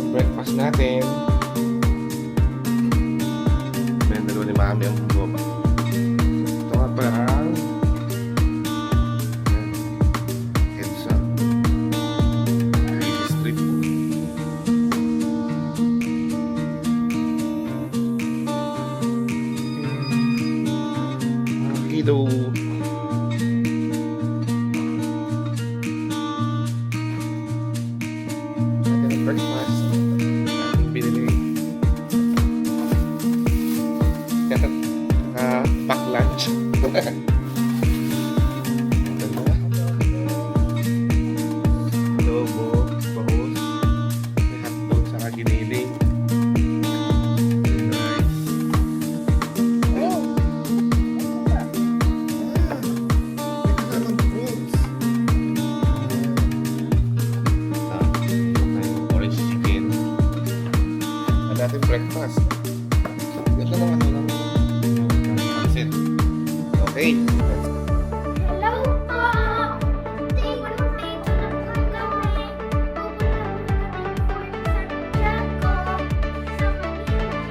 Breakfast natin. May dalawa ni Mami ang bumaba. Ito nga pala ang EDSA Street Food. Kilo. Breakfast ating binili. Pack lunch. Adobo, bahos, may hotdog, saka giniling. Rice. Orange chicken. Ang ating breakfast. Ito naman ng pansit. Okay. Hello po! Today, magpapito na po kami. Pupunta po kami for Santiago sa Manila.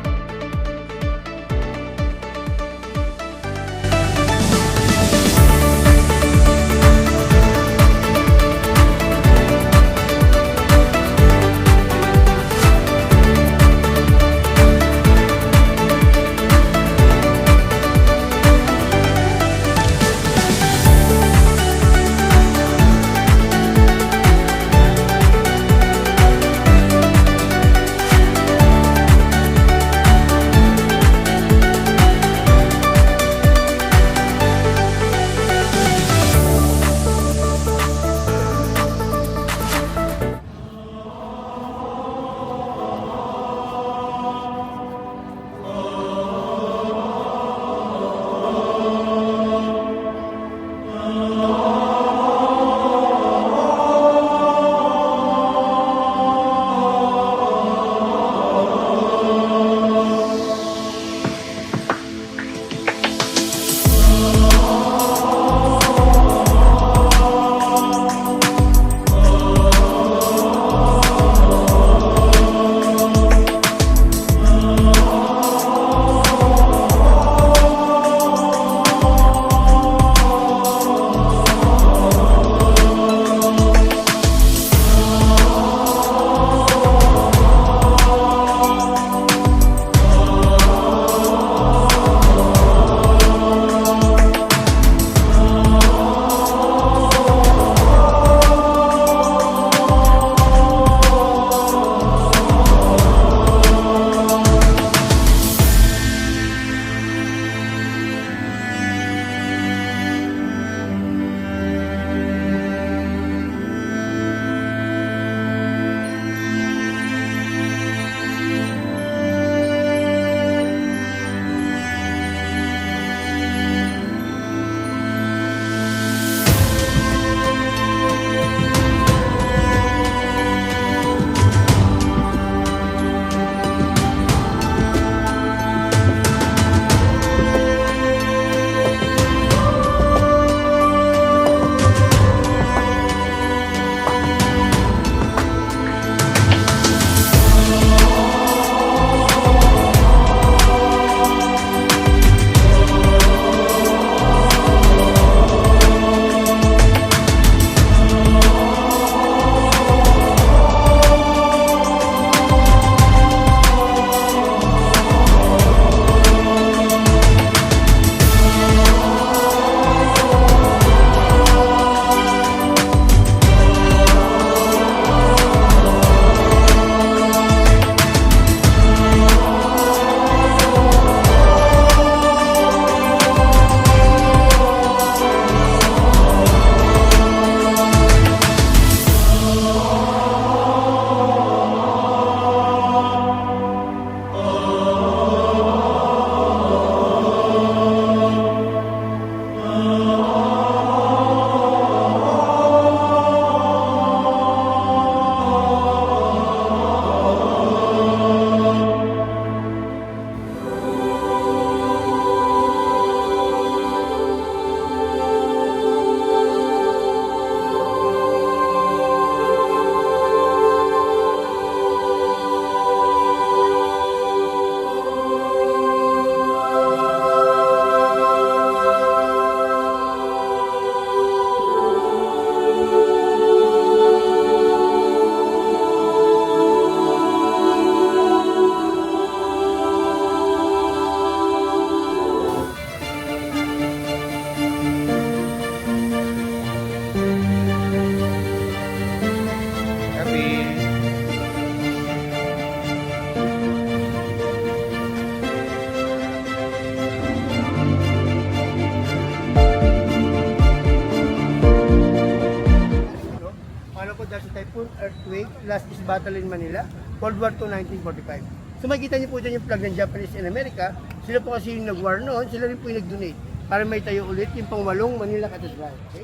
last is battle in Manila, World War II, 1945. So makikita niyo po dyan yung flag ng Japanese in America. Sila po kasi yung nag-war noon, sila rin po yung nag-donate para may tayo ulit yung pangwalong Manila Cathedral. Okay?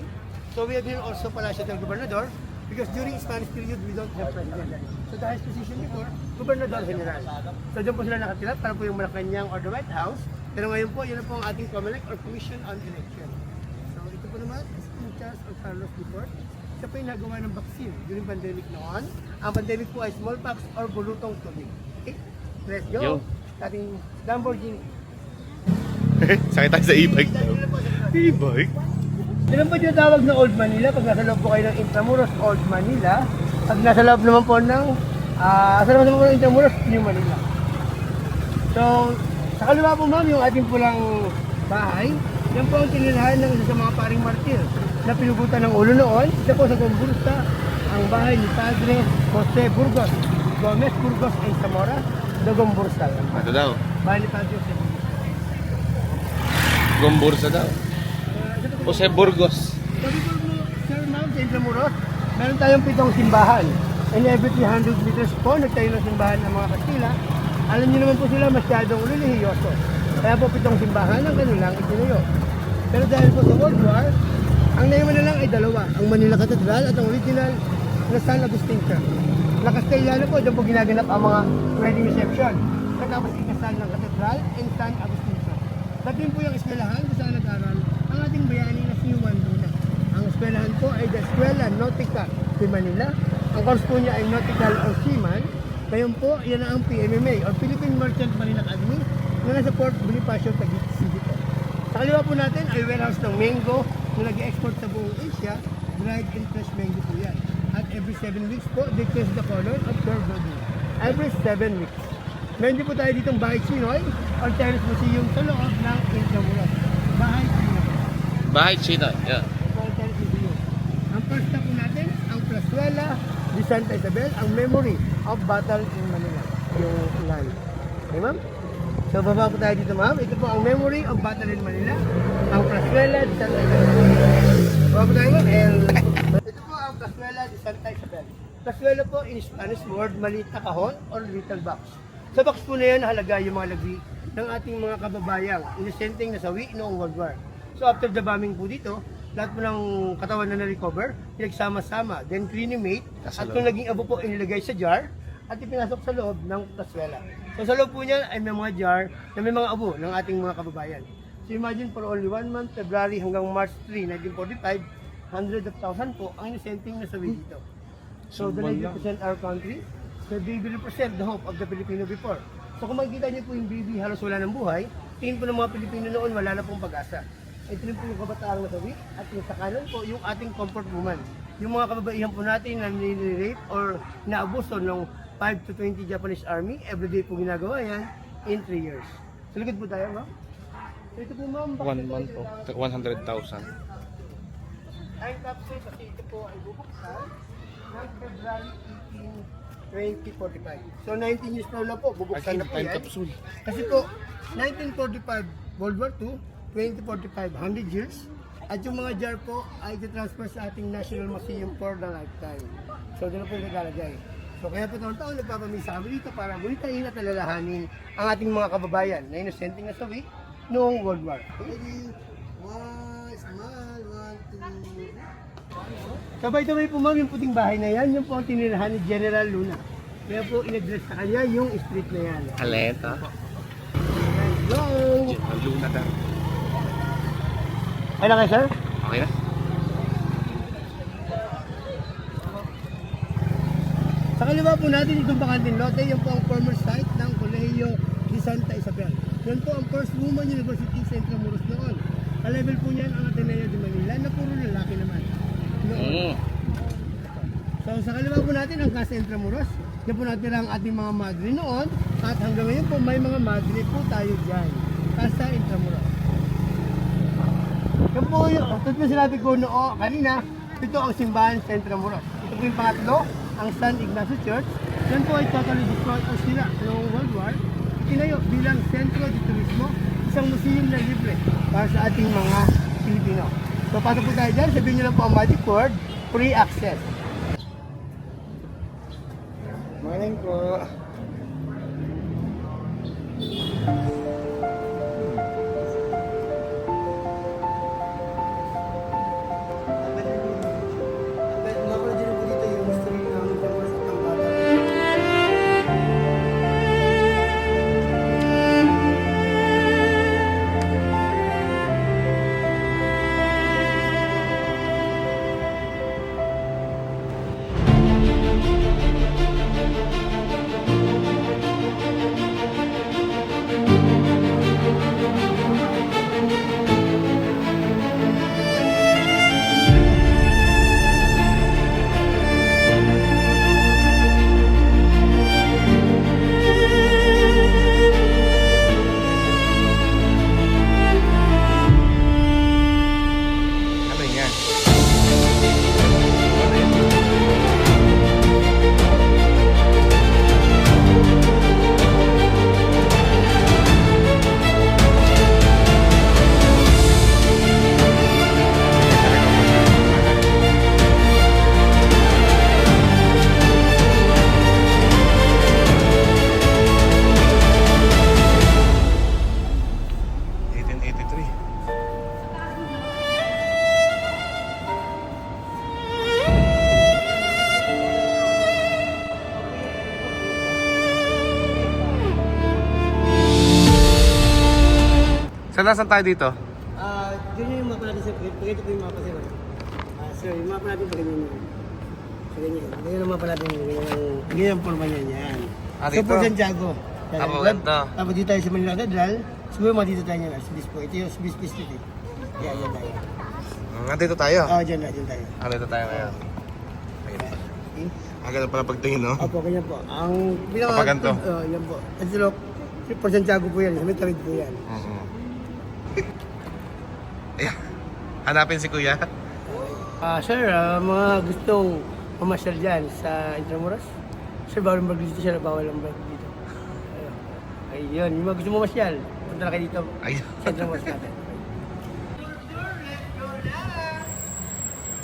So we have here also Palacio del Gobernador because during Spanish period we don't have president. So the highest position before, Gobernador General. So dyan po sila nakatira para po yung Malacanang or the White House. Pero ngayon po, yun na po ang ating COMELEC or Commission on Election. So ito po naman is King Charles or Carlos IV. Siya po yung nagawa ng vaccine during pandemic noon. Ang pandemic po ay smallpox or bulutong tubig. Okay? Let's go. Yo. Ating Lamborghini. Sakit tayo sa e-bike. E-bike? Yan po yung tawag na Old Manila. Pag nasa loob po kayo ng Intramuros, Old Manila. Pag nasa loob naman po ng Intramuros, New Manila. So, sa kaliwa po ma'am, yung ating pulang bahay, yan po ang tinirahan ng isa sa mga paring martir na pinugutan ng ulo noon. Ito po sa Gombursa, ang bahay ni Padre Jose Burgos, Gomez Burgos ay Zamora, de Gombursa. Ito daw. Bahay ni Padre Jose Burgos. Gombursa daw. Jose Burgos. Sabi po mo, Sir Ma'am, sa Intramuros, meron tayong 7 simbahan. And every 300 meters po, nagtayo ng simbahan ng mga Kastila. Alam niyo naman po sila masyadong relihiyoso. Kaya po 7 simbahan ang kanilang itinayo. Pero dahil po sa World War, ang naiwan na lang ay 2. Ang Manila Cathedral at ang original na San Agustin Church. Na Castellano po, dyan po ginaganap ang mga wedding reception. Katapos ikasal ng Cathedral and San Agustin Church. Dati po yung eskwelahan kung saan nag-aral ang ating bayani na si Juan Luna. Ang eskwelahan po ay the Escuela Nautica de Manila. Ang course po niya ay Nautical or Seaman. Ngayon po, yan ang PMMA or Philippine Merchant Marine Academy na nasa Port Bonifacio, Taguig City po. Sa kaliwa po natin ay warehouse ng mango na nag-export sa buong Asia. Dried and fresh mango po yan. At every 7 weeks po, they test the color of their body. Every 7 weeks. Meron din po tayo ditong Bahay Chinoy or Chinese Museum sa loob ng Intramuros. Bahay Chinoy. Bahay Chino. Yeah. Bahay Chinese Museum. Ang first stop po natin, ang Plazuela de Santa Isabel, ang memory of battle in Manila. Yung land. Okay, ma'am? So, baba po tayo dito, ma'am. Ito po ang memory of battle in Manila. Ang Plazuela de Santa Isabel. Baba po tayo, ma'am. Ito po ang Plazuela de Santa Isabel. Plazuela po in Spanish word, maliit na kahon or little box. Sa box po na yan, halaga yung mga lagwi ng ating mga kababayang inosenteng nasawi noong World War. So after the bombing po dito, lahat po ng katawan na na-recover, pinagsama-sama, then cremate, at kung naging abo po, inilagay sa jar, at ipinasok sa loob ng Plazuela. So sa loob po niya ay may mga jar na may mga abo ng ating mga kababayan. So imagine for only 1 month, February hanggang March 3, 1945, hundreds of thousands po ang inosenteng nasawi dito. So the lady represent our country. The baby represent the hope of the Filipino before. So kung makikita niyo po yung baby halos wala ng buhay, tingin po ng mga Pilipino noon wala na pong pag-asa. Ito rin po yung kabataang nasawi at yung sa kanan po yung ating comfort woman. Yung mga kababaihan po natin na nire-rape or naabuso ng 5 to 20 Japanese army, everyday po ginagawa yan in 3 years. So likod po tayo, ma'am. So ito po, ma'am. 1 month po. 100,000. Time capsule kasi ito po ay bubuksan ng February 18, 2045. So 19 years from now po, bubuksan na po yan. Kasi po, 1945, World War II, 2045, 100 years. At yung mga jar po ay transfer sa ating National Museum for the lifetime. So doon na po yung naglalagay. So kaya po taon-taon nagpapamisa kami dito para bulitain at alalahanin ang ating mga kababayan na inosenteng nasawi noong World War. Ready? One, smile, 1, 2. Sabay-sabay po ma'am, yung puting bahay na yan, yung po ang tinirahan ni General Luna. Kaya po in-address sa kanya yung street na yan. Aleta. Go! Luna daw. Ay na kayo, sir? Okay na? Sa kaliwa po natin itong bakanting lote, yung po ang former site ng Colegio de Santa Isabel. Yan po ang First Woman University sa Intramuros noon. Ka-level po niyan ang Ateneo de Manila na puro lalaki naman. Noon. So sa kaliwa po natin ang Casa Intramuros. Yan po natin ang ating mga madre noon. At hanggang ngayon po may mga madre po tayo dyan. Casa Intramuros. Yan po yung, ito po sinabi ko noon kanina, ito ang simbahan sa Intramuros. Ito po yung pangatlo, ang San Ignacio Church. Yan po ay totally destroyed o sira noong World War. Itinayo bilang sentro de turismo, isang museum na libre para sa ating mga Pilipino. So pasok po tayo dyan, sabihin nyo lang po ang magic word, free access. Morning po. Ano yan? Saan tayo dito? Yun yung mapa natin sa pakita ko yung mapa sir. Sir, yung mapa natin pa ganyan yun. So ganyan. Ganyan ang mapa natin. Ganyan ang forma niya yan. So Dito? po Santiago. Apo, ganito. Tapos dito tayo sa Manila Cathedral. Siguro dito tayo niya. Sa dispo. Ito yung Bisbis Street eh. Yeah, dyan tayo. Nandito tayo. Dyan tayo. Nandito tayo ngayon. Okay. Ganun pala pagtingin, no? Opo, ganyan po. Ang Kapag ganito? Yan po. Ito look. For Santiago po yan. Sa may tawid po yan. Ayan. Hanapin si Kuya. Sir, mga gustong pumasyal dyan sa Intramuros. Sir, bawal ang dito sir, bawal ang dito. Ayun, yung mga gustong pumasyal, punta na kayo dito Ayun. sa Intramuros natin.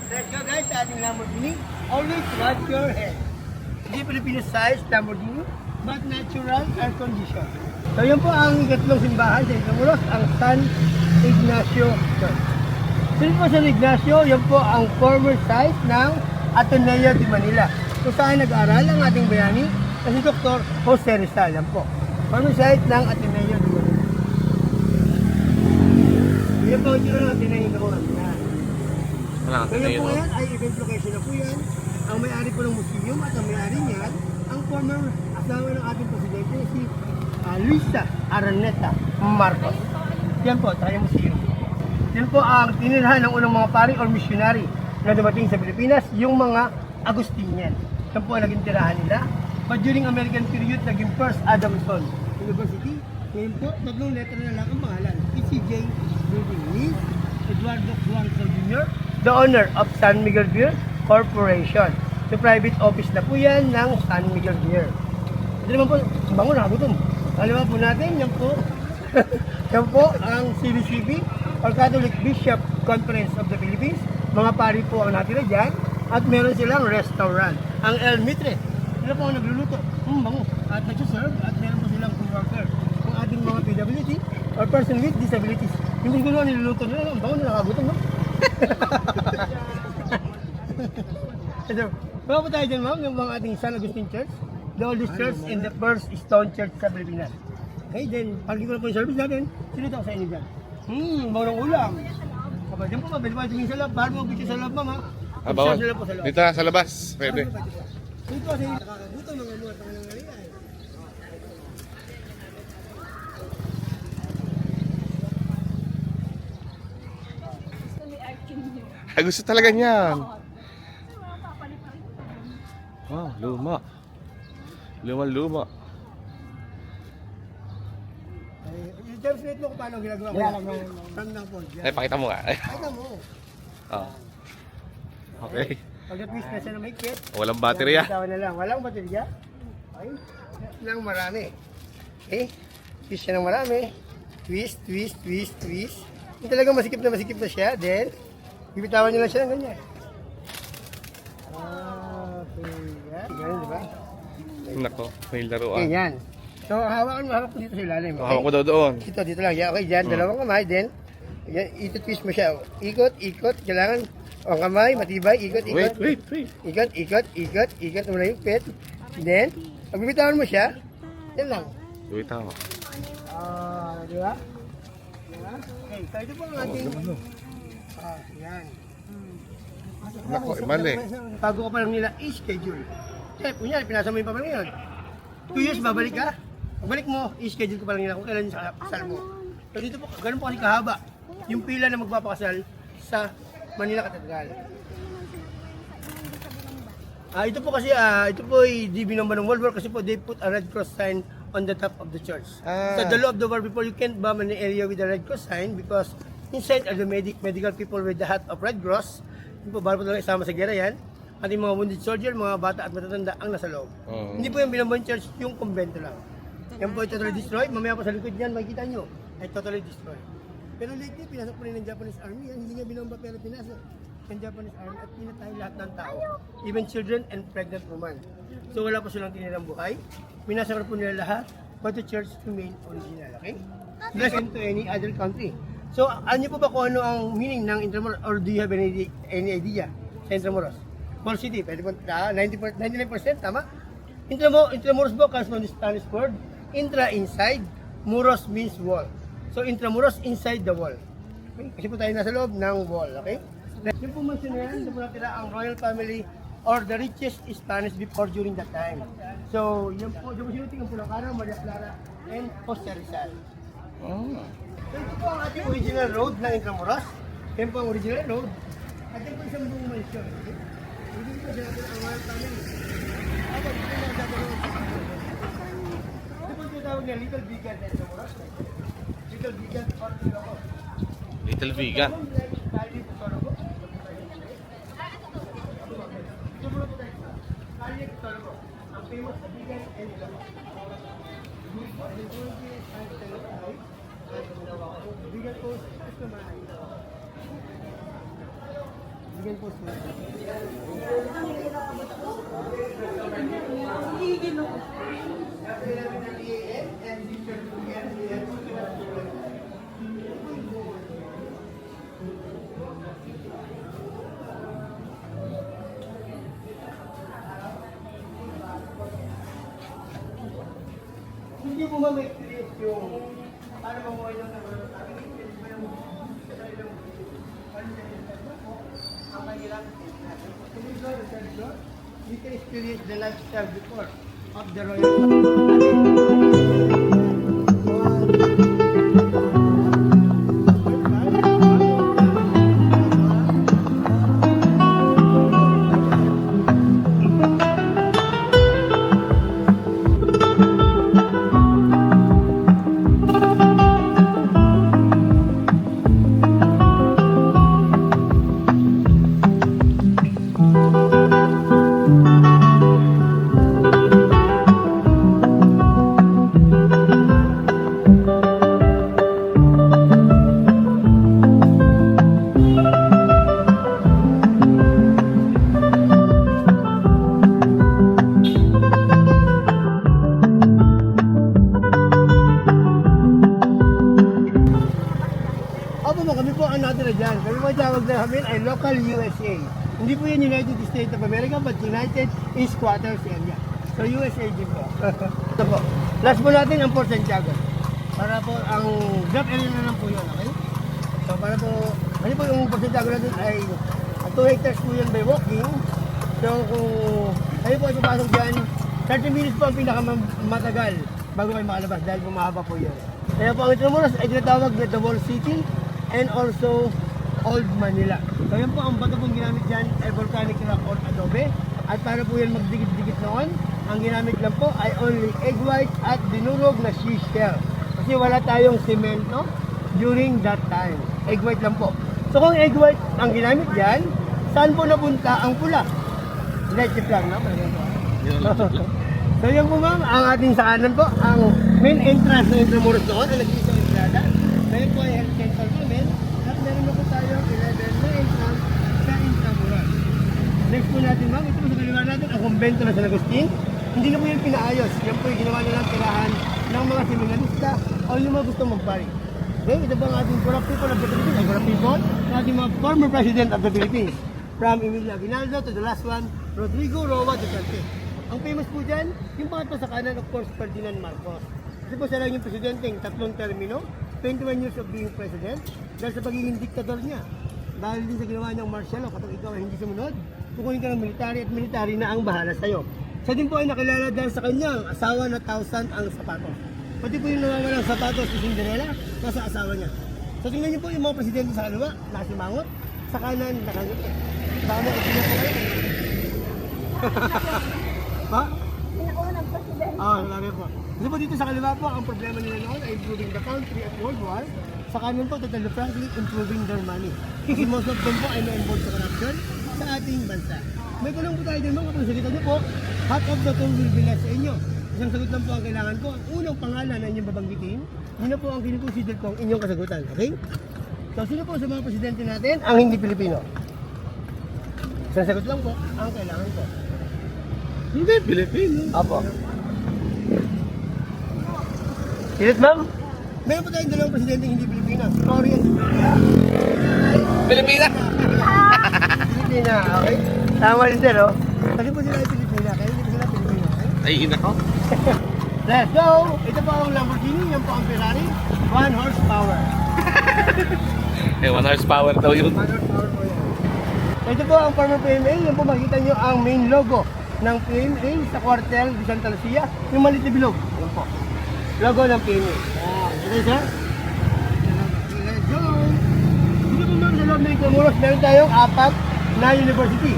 Let's go guys sa ating Lamborghini. Always watch your head. Hindi Filipino size Lamborghini, but natural air condition. So yun po ang ikatlong simbahan sa Intramuros, ang San Ignacio Church. Sino po San Ignacio, yan po ang former site ng Ateneo de Manila. Kung saan nag-aaral ang ating bayani na si Dr. Jose Rizal. Yan po. Former site ng Ateneo de Manila. Yan po ang tiro ng Ateneo de Manila. Wala So yan po yan ay event location na po yan. Ang may-ari po ng museum at ang may-ari niyan, ang former asawa ng ating presidente si Luisa Araneta Marcos. Yan po, tayo museum. Yan po ang tinirahan ng unang mga pari or missionary na dumating sa Pilipinas, yung mga Agustinian. Yan po ang naging tirahan nila. But during American period, naging First Adamson University. Ngayon po, tatlong letra na lang ang pangalan. PCJ Building ni Eduardo Juanzo Jr., the owner of San Miguel Beer Corporation. So private office na po yan ng San Miguel Beer. Ito naman po, bango na, gutom. Kaliwa po natin, yan po. Yan po ang CBCB or Catholic Bishop Conference of the Philippines. Mga pari po ang natira dyan. At meron silang restaurant. Ang El Mitre. Sila po ang nagluluto. Bango. At nag-serve. At meron po silang co-worker. Ang ating mga PWD or person with disabilities. Yung gusto nila niluluto nila. Bango na nakagutom, no? So, bago po tayo dyan, ma'am, yung mga ating San Agustin Church. The oldest church and the first stone church sa Pilipinas. Okay, then, pag ko na po yung service natin, sinito ako sa inyo dyan. Bago ng ulam. Kapag dyan po, mabili pa tingin sa lab. Bahal mo picture sa lab, ma'am, ha? Bawal. Picture sila po sa loob. Dito sa labas. Pwede. Dito kasi nakakagutom mga mga panganangalian. Ay, gusto talaga niyan. Wow, luma. Luma. Yung translate mo kung paano ginagawa ko. Tandang po. Ay, pakita mo nga. Pakita mo. Oh. Okay. Pag-twist na siya na may kit. Walang baterya. Bitawan na lang. Walang baterya. Ay, nang marami. Okay? Twist siya ng marami. Twist. Yung talagang masikip na siya. Then, bibitawan niyo lang siya ng ganyan. Okay. Ganyan, di ba? Nako, may laruan. Ganyan. So, hawak ko dito sa ilalim. Okay? Hawak ko daw doon. Dito lang. Yeah, okay, dyan. Dalawang kamay. Then, yan, ito-twist mo siya. Ikot. Kailangan, ang kamay, matibay. Ikot. Wait. Ikot mo na yung pet. Then, pag bibitawan mo siya, yan lang. Wait ako. Di ba? Okay, so ito po ang ating... yan. Nako, mali. Bago ka pa lang nila i-schedule. Kaya, kunyari, pinasa mo yung pamilya ngayon. 2 years, babalik ka. Pagbalik mo, i-schedule ko pa lang nila kung kailan yung kasal mo. So dito po, ganun po kasi kahaba. Yung pila na magpapakasal sa Manila Cathedral. Ito po kasi, ito po ay di binomba ng World War kasi po they put a Red Cross sign on the top of the church. So the law of the war before you can't bomb an area with a Red Cross sign because inside are the medical people with the hat of Red Cross. Hindi po, bawal po talaga isama sa gera yan. At yung mga wounded soldier, mga bata at matatanda ang nasa loob. Hindi po yung binomba ng church, yung kumbento lang. Yan po ay totally destroyed. Mamaya po sa likod niyan, makikita nyo, ay totally destroyed. Pero lately, pinasok po rin ng Japanese Army. Yan, hindi nga binomba pero pinasok ng Japanese Army at pinatay lahat ng tao. Even children and pregnant women. So wala po silang tinirang buhay. Pinasok po nila lahat, but the church remain original, okay? Less into any other country. So, ano po ba kung ano ang meaning ng Intramuros? Or do you have any idea sa Intramuros? Wall City, pwede po, 99%, tama? Intramuros po comes from the Spanish word, intra, inside, muros means wall. So, Intramuros, inside the wall. Okay? Kasi po tayo nasa loob ng wall, okay? Yung po mention na yan, doon po natira ang royal family or the richest Spanish before during that time. So, yun po sinuting ang Pulacano, Maria Clara, and Jose Rizal. Oh. So, ito po ang ating original road ng Intramuros. Yan po ang original road. At yan po isang buong mansion. Okay? Hindi po siya natin ang royal family. Ako, dito na sa road. Ito po tinatawag na Little Vegan sa Intramuros. Little Vegan or Ilocos. Little Vegan. Ang famous na Vegan and Ilocos. Vegan Post, Vegan Post. Hindi mo ba may experience yung paano mamuhay ng naman sa akin? Ang mahirap. You can experience the lifestyle before of the royal kami po ang natira dyan. Kami po tawag na kami ay local USA. Hindi po yan United States of America, but United Squatters Area. So USA din po. Ito po. Last po natin ang Port Santiago. Para po ang drop area na lang po yun, okay? So para po, ano po yung Port Santiago natin ay 2 hectares po yun by walking. So kung kayo po ay papasok dyan, 30 minutes po ang pinakamatagal bago kayo makalabas dahil po mahaba po yun. Kaya po ang Intramuros ay tinatawag na the Wall City and also Old Manila. So yan po ang bato pong ginamit dyan ay volcanic rock or adobe. At para po yan magdikit-dikit noon, ang ginamit lang po ay only egg white at dinurog na seashell. Kasi wala tayong semento during that time. Egg white lang po. So kung egg white ang ginamit dyan, saan po napunta ang pula? Electric lang, no? So yan po ma'am, ang ating saanan po, ang main entrance ng Intramuros noon, ang nag-iisang entrada. Ngayon po ay health center namin at meron na po tayo 11 na entrance sa Intramuros. Next po natin ma'am, ito po sa kaliwa natin ang kumbento ng San Agustin. Hindi na po yung pinaayos. Yan po yung ginawa nilang tirahan ng mga kriminalista o yung mga gusto magbari. Okay, ito po ang ating corrupt people of the Philippines. Ay, corrupt people, ang ating mga former president of the Philippines. From Emilio Aguinaldo to the last one, Rodrigo Roa Duterte. Ang famous po dyan, yung pangatlo sa kanan, of course, Ferdinand Marcos. Kasi po siya lang yung presidenteng 3 termino, 21 years of being president, dahil sa pagiging diktador niya. Dahil din sa ginawa niyang martial law, kapag ikaw ay hindi sumunod, kukunin ka ng military at military na ang bahala sa'yo. Siya din po ay nakilala dahil sa kanyang asawa na 1,000 ang sapatos. Pati po yung nawawalang sapatos ni Cinderella, nasa asawa niya. So tingnan niyo po yung mga presidente sa kaliwa, nakasimangot, sa kanan, nakangiti. Baka mo, ito po kayo. Ha? Pinakaunang president. Lagi po. Kasi po dito sa kaliwa po, ang problema nila noon ay improving the country at world war. Sa kanan po, totally frankly, improving their money. Kasi most of them po ay na-involved sa corruption sa ating bansa. May kulong po tayo din mga kung sagitan niyo po, half of the tool will be less sa inyo. Isang sagot lang po ang kailangan ko. Ang unang pangalan na inyong babanggitin, yun na po ang kinikonsider ko ang inyong kasagutan. Okay? So, sino po sa mga presidente natin ang hindi Pilipino? Isang sagot lang po ang kailangan ko. Hindi, Pilipino. Apo. Ilit, ma'am? Meron po tayong dalawang presidente hindi Pilipino. Si Cory at si Julia. Pilipina! Pilipina, okay? Tama rin din, oh. Kasi po sila ay Pilipina, kaya hindi po sila Pilipino, okay? Ay, ina ko. Let's go! Ito po ang Lamborghini, yan po ang Ferrari. 1 horsepower. 1 horsepower daw yun. 1 horsepower po yan. Ito po ang former PMA, yan po makikita nyo ang main logo ng PMA sa Cuartel de Santa Lucia, yung maliit na bilog. Yan po. Logo ng PMA. Okay, sir? Let's go! Dito po ma'am sa loob ng Intramuros, meron tayong 4 na university.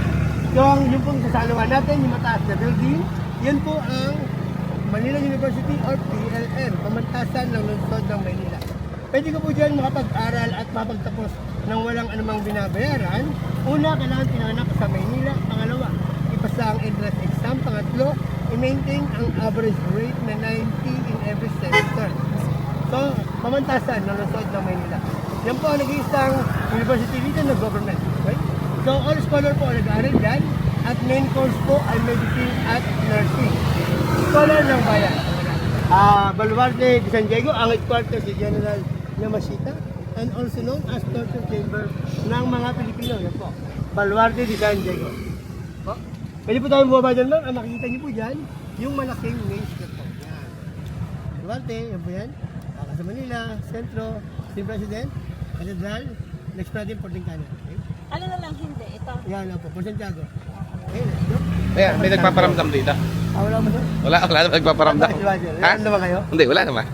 Yung pong sasaluhan natin, yung mataas na building, yan po ang Manila University or PLM, pamantasan ng lungsod ng Manila. Pwede ka po dyan makapag-aral at mapagtapos ng walang anumang binabayaran. Una, kailangan pinanganak sa Manila. Pangalawa, ipasa ang entrance exam. Pangatlo, i-maintain ang average rate na 90 in every semester. So, pamantasan ng lungsod ng Manila. Yan po ang nag-iisang university dito ng government. Okay? So, all scholar po ang nag-aaral dyan. At main course po ay medicine at nursing. Scholar ng bayan. Baluarte de San Diego, ang headquarters si General Yamashita, and also known as torture chamber ng mga Pilipino. Yan po. Baluarte de San Diego. Po. Pwede po tayo bumaba dyan lang. Ang makikita niyo po dyan, yung malaking main street po. Yan. Baluarte, yan po yan. Sa Manila, Sentro, Team President, Catedral, next natin Porting Canon. Okay? Ano na lang hindi? Ito. Yan lang po, Por Santiago. Okay, let's go. Ayan, may nagpaparamdam dito. Wala mo doon? Wala naman nagpaparamdam. Ha? Ano naman kayo? Hindi, wala naman.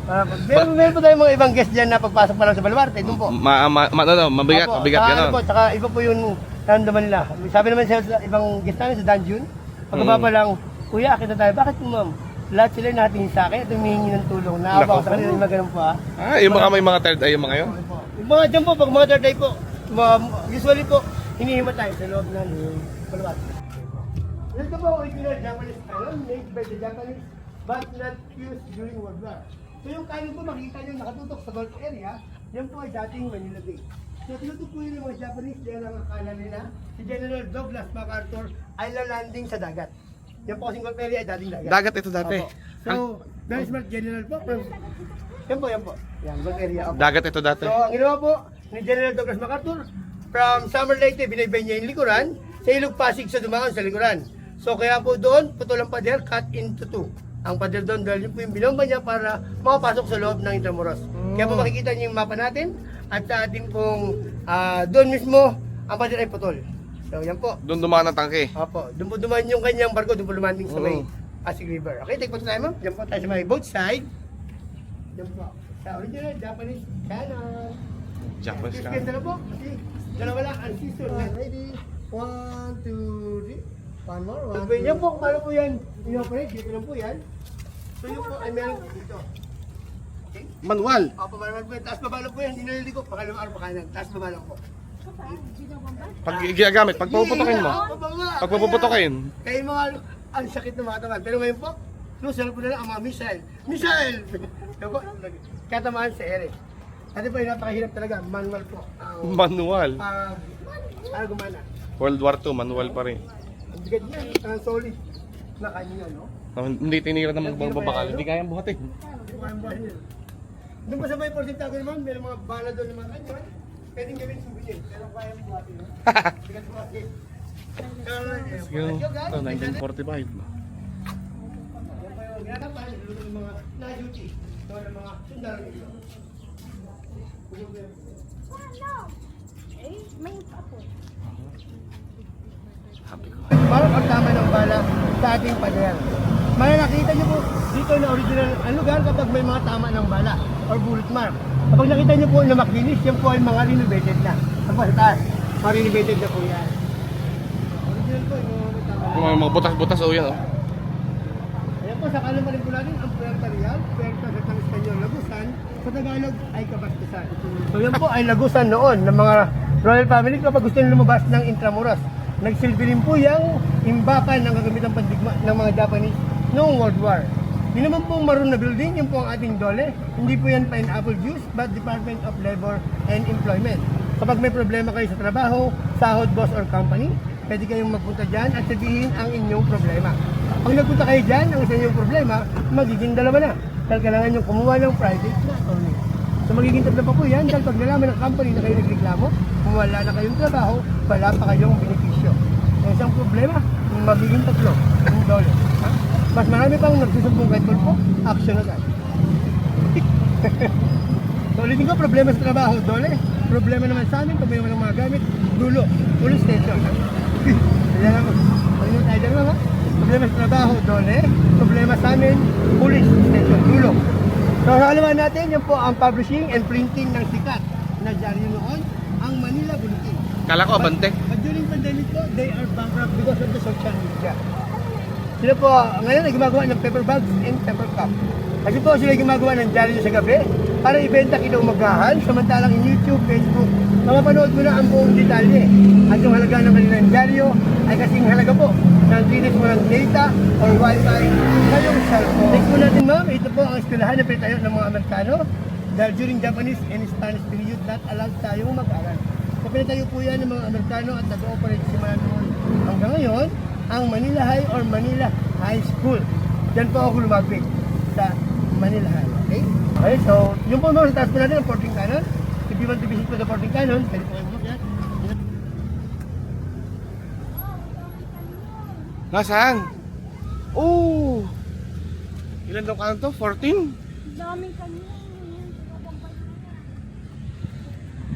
Meron po tayong mga ibang guest dyan na pagpasok pa lang sa Baluarte, doon po. Mabigat, Opo, mabigat saka gano'n. ano po, saka iba po yung naramdaman nila. Sabi naman sa ibang guest namin sa Danjun, pagkaba pa lang, kuya, akit na tayo. Bakit po ma'am? Lahat sila natingin sa akin at humihingi ng tulong. Naawa ko sa kanila yung mga ganun po ha. Yung mga may mga third eye, yung mga yun. Yung mga dyan po, pag mga third eye po, usually po, hinihimatay sa loob ng Baluarte. Ito po original Japanese cannon made by the Japanese but not used during World War. So yung cannon po makikita nyo nakatutok sa Gulf area, yan po ay dating Manila Bay. So tinutukoy ng mga Japanese, yan ang akala nila, si General Douglas MacArthur ay lalanding sa dagat. Yan po kasing Gulf area ay dating dagat. Dagat ito dati. Opo. So, very smart general po. Yan po, yan po. Yan, Gulf area. Opo. Dagat ito dati. So, ang ginawa po ni General Douglas MacArthur, from Summer Leyte, binaybay niya yung likuran, sa Ilog Pasig sa dumaan sa likuran. So, kaya po doon, putol ang pader, cut into 2. Ang pader doon, dahil yun po yung binomba niya para makapasok sa loob ng Intramuros. Kaya po makikita niyo yung mapa natin, at sa ating pong, doon mismo, ang pader ay putol. So, yan po. Doon dumaan ang tangke. Opo, doon po dumaan yung kanyang barko, doon po lumanding sa may Pasig River. Okay, take po tayo ma'am. Diyan po tayo sa may boat side. Diyan po. Sa original Japanese cannon. Japanese Kiss cannon. na po. Kasi dalawa lang ang season. Ready? 1, 2, 3. One more. Yan po, paano po yan? I-operate, dito lang po yan. So yun po ay meron dito. Okay? Manual. Opo, manual po yan. Taas baba lang po yan. Hindi naliliko. Pakalawang araw pa kanan. Taas baba lang po. Pag ginagamit, pag puputokin mo. Pag puputokin. Kaya mga ang sakit ng mga tamaan. Pero ngayon po, no, sarap po nila ang mga missile. Missile! Yan po, katamaan sa ere. Dati po yung napakahirap talaga. Manual po. Manual. Gumana. World War II, manual pa rin. Ang bigat niya. Solid na kanya, no? Hindi tinira ng magbabakal. Hindi kayang buhatin. Doon pa sa may porsintago naman, may mga bala doon naman. Ay, naman, pwedeng gawin souvenir. Pero kaya mo buhatin, no? Bigat buhatin. Yung ito, 1945. Ginagapan, luluto ng mga na-duty. Ito ng mga sundalo nito. Ano? Eh, may apo. Sabi ko. Parang ang tama ng bala sa ating pader. Nakita niyo po dito na original ang lugar kapag may mga tama ng bala or bullet mark. Kapag nakita niyo po na makinis, yan po ay mga renovated na. Ang taas, mga renovated na po yan. Original po, yung mga tama. Yung mga butas-butas o yan. Oh. Ayan po, sakala pa rin po natin ang Puerta Real, Puerta sa Espanyol, Lagusan, sa Tagalog ay Kabastusan. So yan po ay Lagusan noon ng mga royal family kapag gusto nyo lumabas ng Intramuros. Nagsilbi rin po yung imbakan ng kagamitan pandigma ng mga Japanese noong World War. Yun naman pong maroon na building, yun po ang ating dole. Hindi po yan pineapple juice, but Department of Labor and Employment. Kapag may problema kayo sa trabaho, sahod, boss, or company, pwede kayong magpunta dyan at sabihin ang inyong problema. Pag nagpunta kayo dyan, ang isa inyong problema, magiging dalawa na. Dahil kailangan nyo kumuha ng private na attorney. So magiging tatlo pa po yan, dahil pag nalaman ng company na kayo nagreklamo, kung wala na kayong trabaho, wala pa kayong benepisyo. Ang isang problema, magiging tatlo, yung dole. Ha? Mas marami pang nagsusumbong kahit po, action agad. So ulitin ko, problema sa trabaho, dole. Problema naman sa amin, pag may walang mga gamit, dulo, police station. Kaya naman, pag-ingat tayo dyan lang ha. Problema sa trabaho, dole. Problema sa amin, police station, dulo. So nakalaman natin, yan po ang publishing and printing ng sikat na dyaryo noon, ang Manila Bulletin. Kala ko abante. But during pandemic po, they are bankrupt because of the social media. Sila po, ngayon ay gumagawa ng paper bags and paper cup. Kasi po sila ay gumagawa ng dyaryo sa gabi para ibenta kinaumagahan, samantalang in YouTube, Facebook, mapapanood mo na ang buong detalye. At yung halaga ng kanilang dyaryo ay kasing halaga po ng tinis mo ng data or wifi sa iyong cellphone. Next po natin ma'am, ito po ang eskwelahan na pinatayo ng mga Amerikano dahil during Japanese and Spanish period not allowed tayong mag-aral. So pinatayo po yan ng mga Amerikano at nag-ooperate simula noon hanggang ngayon ang Manila High or Manila High School. Diyan po ako lumapit sa Manila High. Okay? Okay, so yung po mga sa taas po natin ang Porting Cannon. If you want to visit po the Porting Cannon, pwede po kayo pumunta. Nasaan? Oh! Ilan daw kanto? 14? Daming kanya.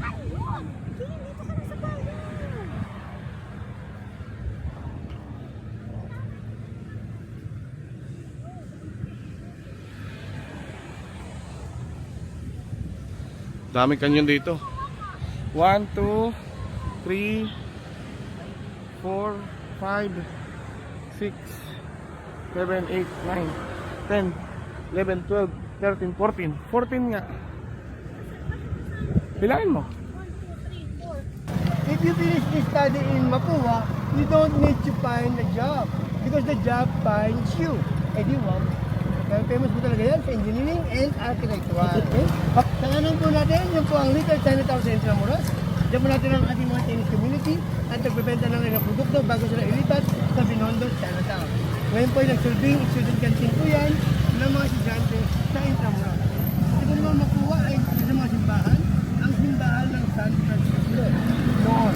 Ay, yun! Sige, dito ka na sa bayan. Dami kanyon dito. 1, 2, 3, 4, 5, 6, 7, 8, 9, 10, 11, 12, 13, 14. 14 nga. Bilangin mo. 1, 2, 3, 4. If you finish this study in Mapua, you don't need to find a job because the job finds you. Eh di wow. Kaya famous po talaga yan sa engineering and architectural. Okay? Sa kanan po natin, yun po ang Little Chinatown sa Intramuros. Diyan po natin ang ating mga Chinese community at nagbebenta ng ilang produkto bago sila ilipat sa Binondo, Chinatown. Ngayon po ay nagsulbing student canteen po yan ng mga estudyante sa Intramuros. Ito po naman makuha ay sa mga simbahan, ang simbahan ng San Francisco noon.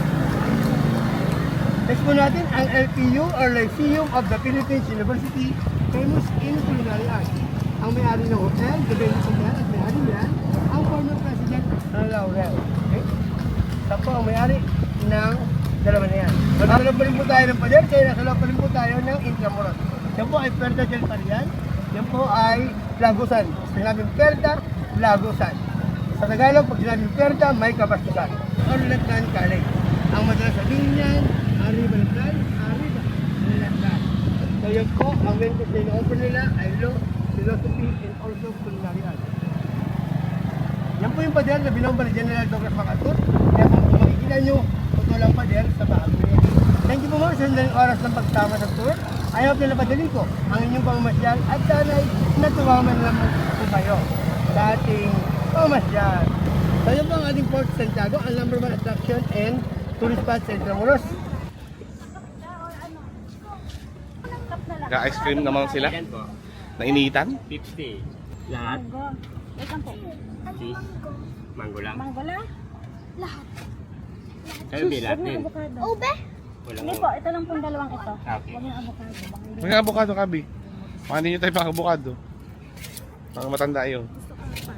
Next po natin ang LPU or Lyceum of the Philippines University, famous in culinary arts. Ang may-ari ng hotel, the venue po yan at may-ari yan, ang former president ng Laurel. Okay? Sa po ang may-ari ng dalawa na yan. Magkakalap pa rin po tayo ng pader, kaya nakalap pa rin po tayo ng Intramuros. Yan po ay Puerta del Parian, yan po ay Lagusan. Pag sinabing Puerta, Lagusan. Sa Tagalog, pag sinabing Puerta, may Kabastusan. Or Letran College. Ang madalas sabihin niyan, Arriba Letran, Arriba Letran. So yan po, ang main course na offer nila ay law, philosophy, and also culinary arts. Yan po yung pader na binomba ni General Douglas MacArthur. Kaya kung makikita nyo, ito lang pader sa bago niya. Thank you po mga sa sandaling oras ng pagsama sa tour. I hope na napadali ko ang inyong pamamasyal at sana'y natuwa man lang po kayo sa ating pamamasyal. So yun po ang ating Port Santiago, ang number 1 attraction and tourist spot sa Intramuros. Or ano? Nagkap na lang. Ka-ice cream naman sila. Yan po. Nainitan. 50. Lahat. Mango. Ikan po. Cheese. Mango lang. Mango lang? Lahat. Kayo di lahat din. Avocado. Ube? Walang Hindi po, ito lang pong dalawang ito. Okay. Huwag yung avocado. Baka hindi. Mga avocado, Kabi. Baka hindi nyo tayo pang avocado. Mga matanda yun. Gusto ko pa.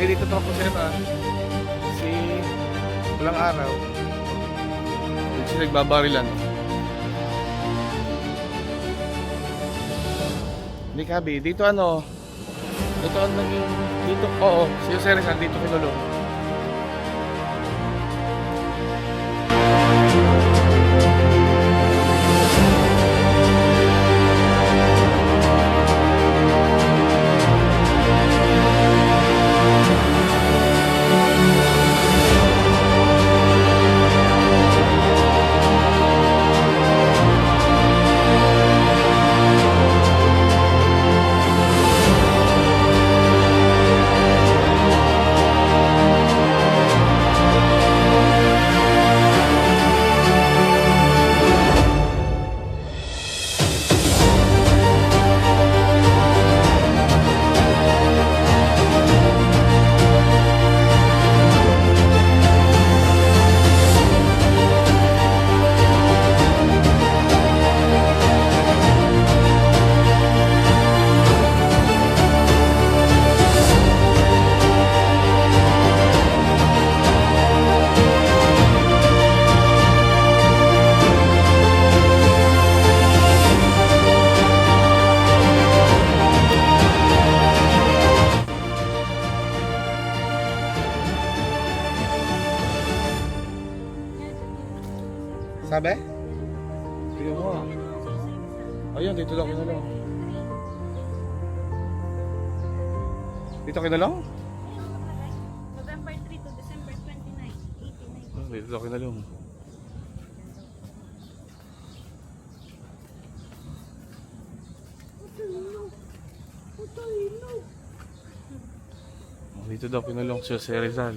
Eh, dito to ako sir si walang araw. Dito sila nagbabarilan. Hindi Kabi, dito ano? Dito ano naging dito oo, si Jose Rizal dito kinulong. Sabi? Tingnan mo ah. Ayun, dito daw kinulong. Dito kinulong? November 3 to December 29, 89. Oh, dito daw kinulong. Oh, dito daw kinulong si Jose Rizal.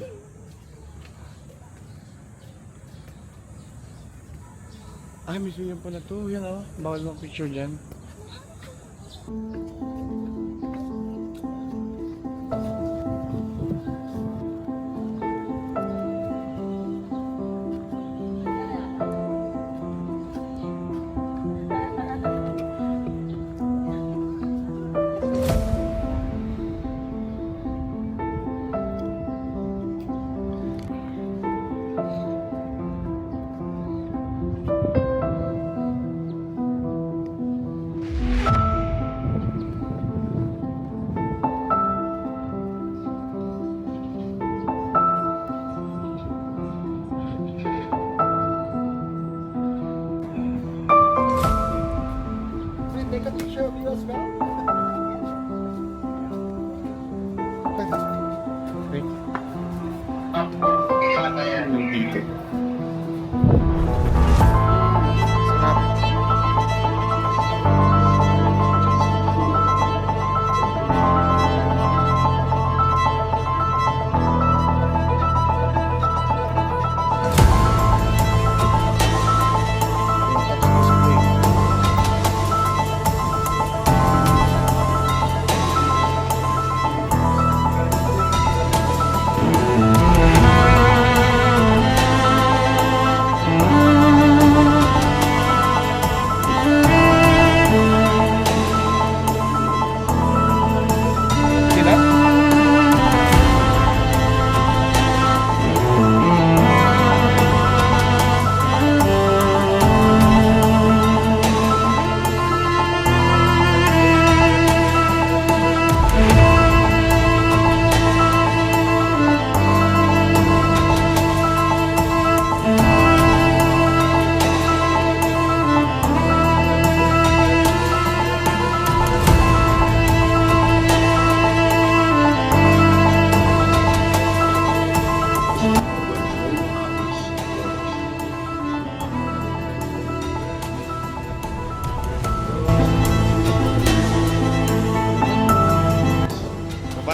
Ay, museum pala to. Yan oh. Bawal ng picture dyan.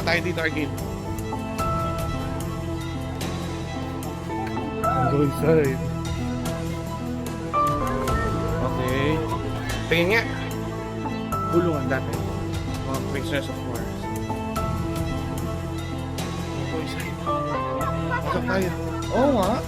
Baba tayo dito, Argil. Go inside. Okay. Tingin nga. Bulungan dati. Mga prisoners of war. Go inside. Pasok tayo. Oo nga.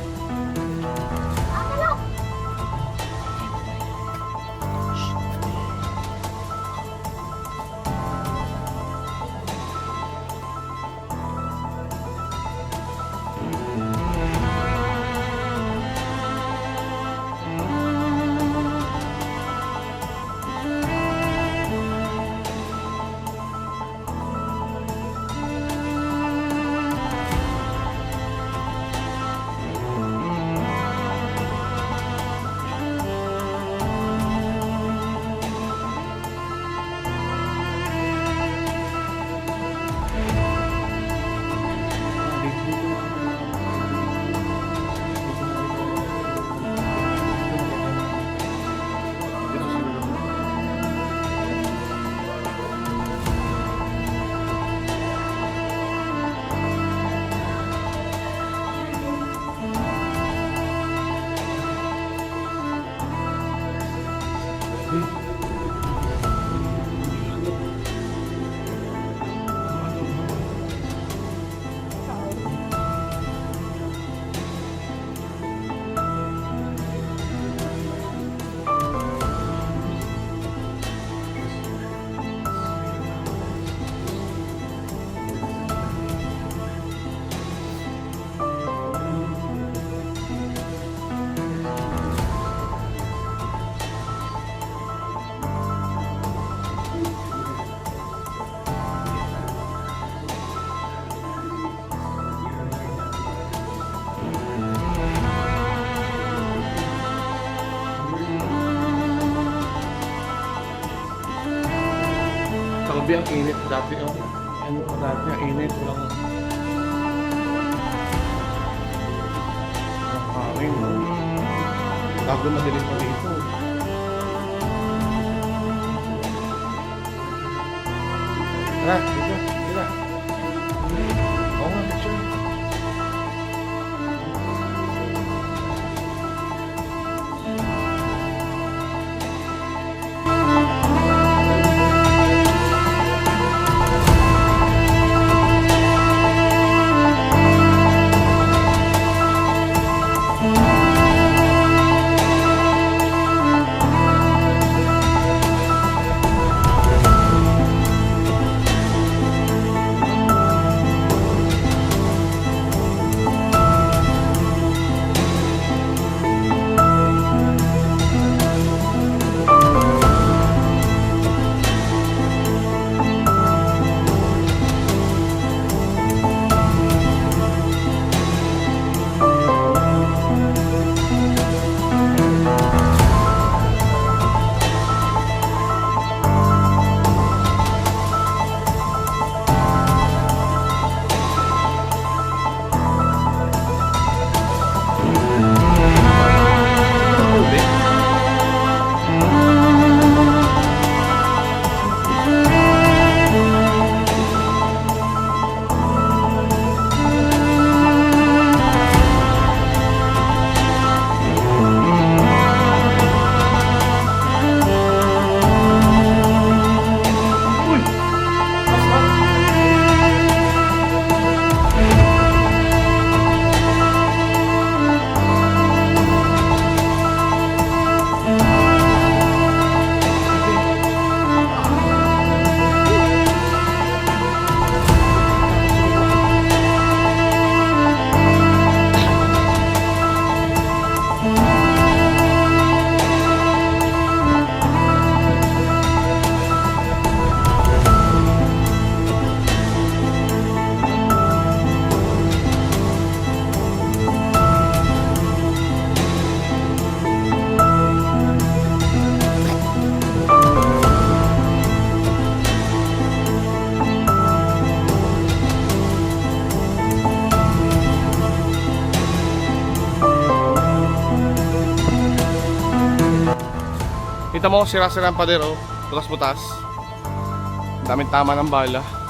Grabe ang init dati, oh. Ano pa dati, ang init, walang hangin, oh. Bago madilim pa dito. Tara, dito, dito. Oo nga, picture. Kita mo, sira-sira ang pader, oh. Butas-butas. Daming tama ng bala.